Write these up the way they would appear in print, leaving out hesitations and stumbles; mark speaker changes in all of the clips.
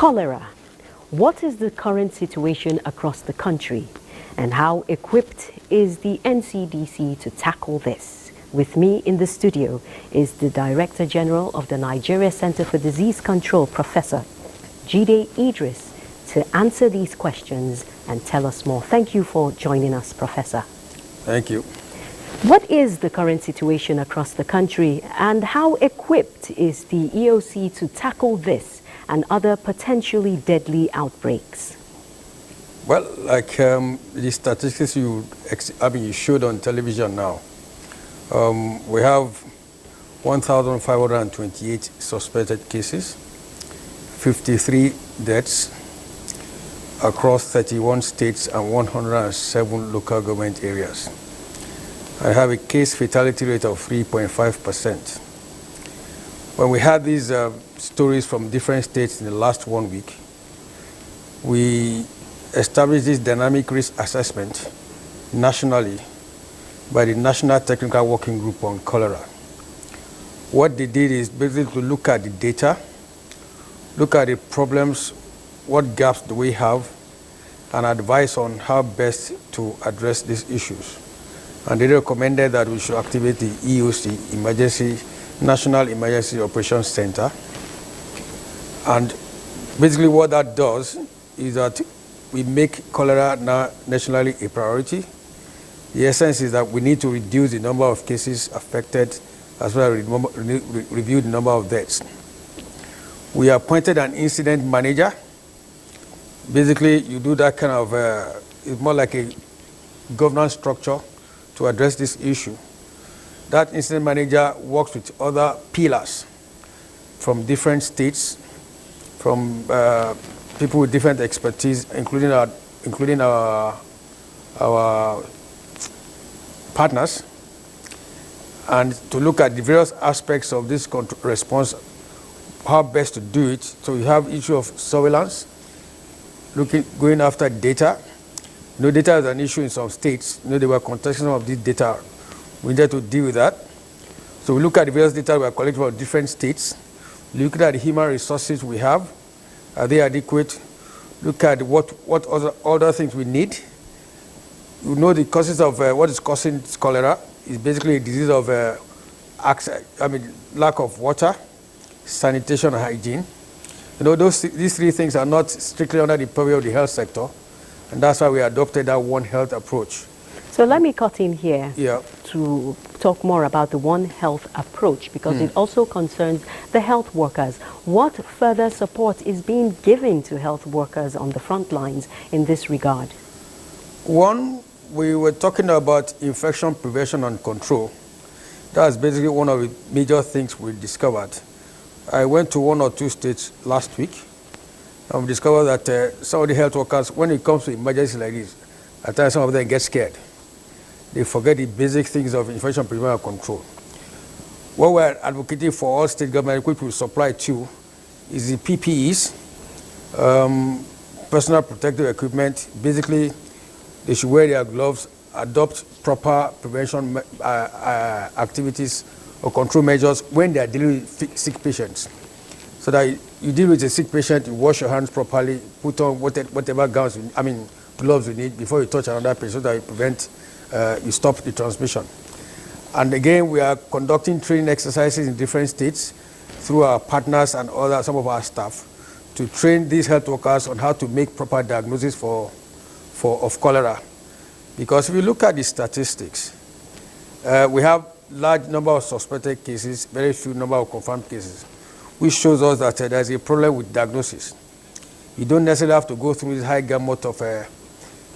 Speaker 1: Cholera. What is the current situation across the country, and how equipped is the NCDC to tackle this? With me in the studio is the Director General of the Nigeria Center for Disease Control, Professor Jide Idris, to answer these questions and tell us more. Thank you for joining us, Professor.
Speaker 2: Thank you.
Speaker 1: What is the current situation across the country, and how equipped is the EOC to tackle this and other potentially deadly outbreaks?
Speaker 2: Well, like the statistics you showed on television now, we have 1,528 suspected cases, 53 deaths across 31 states and 107 local government areas. I have a case fatality rate of 3.5%. When we had these stories from different states in the last 1 week, we established this dynamic risk assessment nationally by the National Technical Working Group on Cholera. What they did is basically to look at the data, look at the problems, what gaps do we have, and advise on how best to address these issues. And they recommended that we should activate the EOC, National Emergency Operations Center. And basically what that does is that we make cholera now nationally a priority. The essence is that we need to reduce the number of cases affected as well as review the number of deaths. We appointed an incident manager. Basically, you do that kind of, it's more like a governance structure to address this issue. That incident manager works with other pillars from different states, from people with different expertise, including our partners, and to look at the various aspects of this response, how best to do it. So you have issue of surveillance, going after data. Data is an issue in some states. They were contesting some of this data. We needed to deal with that. So we look at the various data we are collecting from different states. Look at the human resources we have. Are they adequate? Look at what other things we need. You know the causes of what is causing cholera is basically a disease of lack of water, sanitation, and hygiene. These three things are not strictly under the purview of the health sector, and that's why we adopted that One Health approach.
Speaker 1: So let me cut in here to talk more about the One Health approach, because it also concerns the health workers. What further support is being given to health workers on the front lines in this regard?
Speaker 2: One, we were talking about infection prevention and control. That's basically one of the major things we discovered. I went to 1 or 2 states last week, and we discovered that some of the health workers, when it comes to emergencies like this, at times some of them get scared. They forget the basic things of infection prevention and control. What we're advocating for all state government, which we supply to, is the PPEs, personal protective equipment. Basically, they should wear their gloves, adopt proper prevention activities or control measures when they are dealing with sick patients. So that you deal with a sick patient, you wash your hands properly, put on whatever gloves you need before you touch another patient, so that you prevent, you stop the transmission. And again, we are conducting training exercises in different states through our partners and some of our staff to train these health workers on how to make proper diagnosis of cholera. Because if you look at the statistics, we have large number of suspected cases, very few number of confirmed cases, which shows us that there's a problem with diagnosis. You don't necessarily have to go through this high gamut of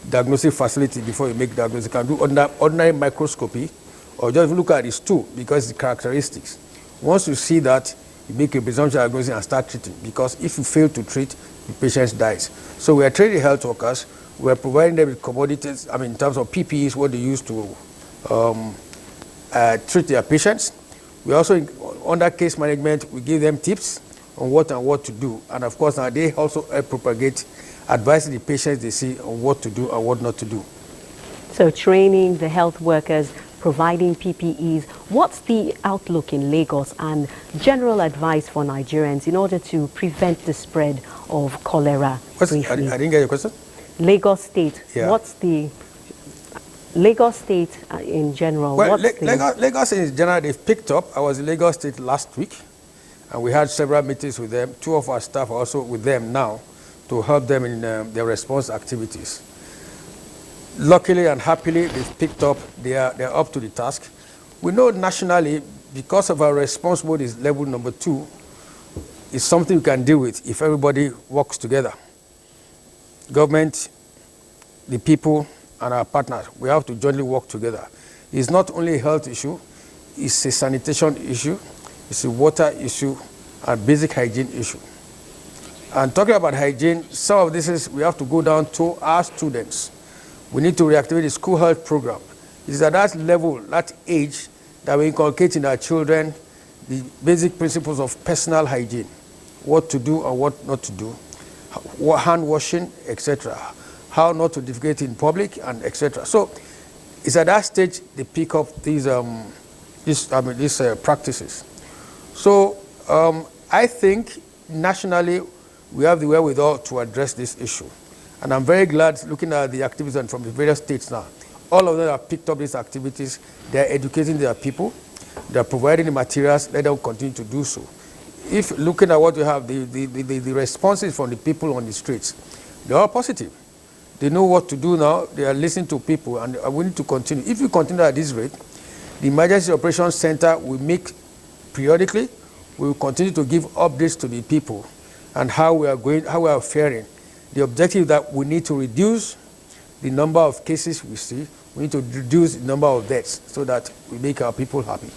Speaker 2: diagnostic facility before you make diagnosis. You can do ordinary microscopy, or just look at the stool because the characteristics. Once you see that, you make a presumption diagnosis and start treating, because if you fail to treat, the patient dies. So we are training health workers. We are providing them with commodities, in terms of PPEs, what they use to treat their patients. We also, under case management, we give them tips on what to do. And of course, now they also propagate, advising the patients they see on what to do and what not to do.
Speaker 1: So training the health workers, providing PPEs. What's the outlook in Lagos and general advice for Nigerians in order to prevent the spread of cholera?
Speaker 2: I
Speaker 1: Briefly.
Speaker 2: didn't get your question.
Speaker 1: Lagos State,
Speaker 2: Yeah.
Speaker 1: what's the Lagos State in general?
Speaker 2: Well,
Speaker 1: what's the,
Speaker 2: Lagos in general, they've picked up. I was in Lagos State last week, and we had several meetings with them. 2 of our staff are also with them now to help them in their response activities. Luckily and happily, they've picked up. They're up to the task. We know nationally, because of our response mode is level number 2, it's something we can deal with if everybody works together. Government, the people, and our partners, we have to jointly work together. It's not only a health issue, it's a sanitation issue, it's a water issue, and basic hygiene issue. And talking about hygiene, some of this is we have to go down to our students. We need to reactivate the school health program. It's at that level, that age, that we inculcate in our children the basic principles of personal hygiene, what to do and what not to do, hand washing, etc., how not to defecate in public, and etc. So it's at that stage they pick up these practices. So I think nationally we have the wherewithal to address this issue. And I'm very glad looking at the activities from the various states now. All of them have picked up these activities. They're educating their people. They're providing the materials. Let them continue to do so. If looking at what you have, the responses from the people on the streets, they are positive. They know what to do now. They are listening to people, and we need to continue. If we continue at this rate, the Emergency Operations Center will meet periodically. We will continue to give updates to the people and how we are faring. The objective is that we need to reduce the number of cases we see. We need to reduce the number of deaths so that we make our people happy.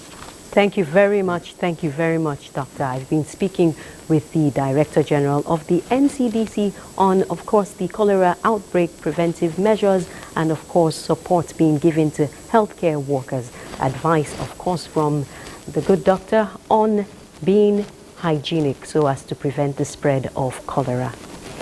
Speaker 1: Thank you very much. Thank you very much, Doctor. I've been speaking with the Director General of the NCDC on, of course, the cholera outbreak preventive measures and, of course, support being given to healthcare workers. Advice, of course, from the good doctor on being hygienic so as to prevent the spread of cholera.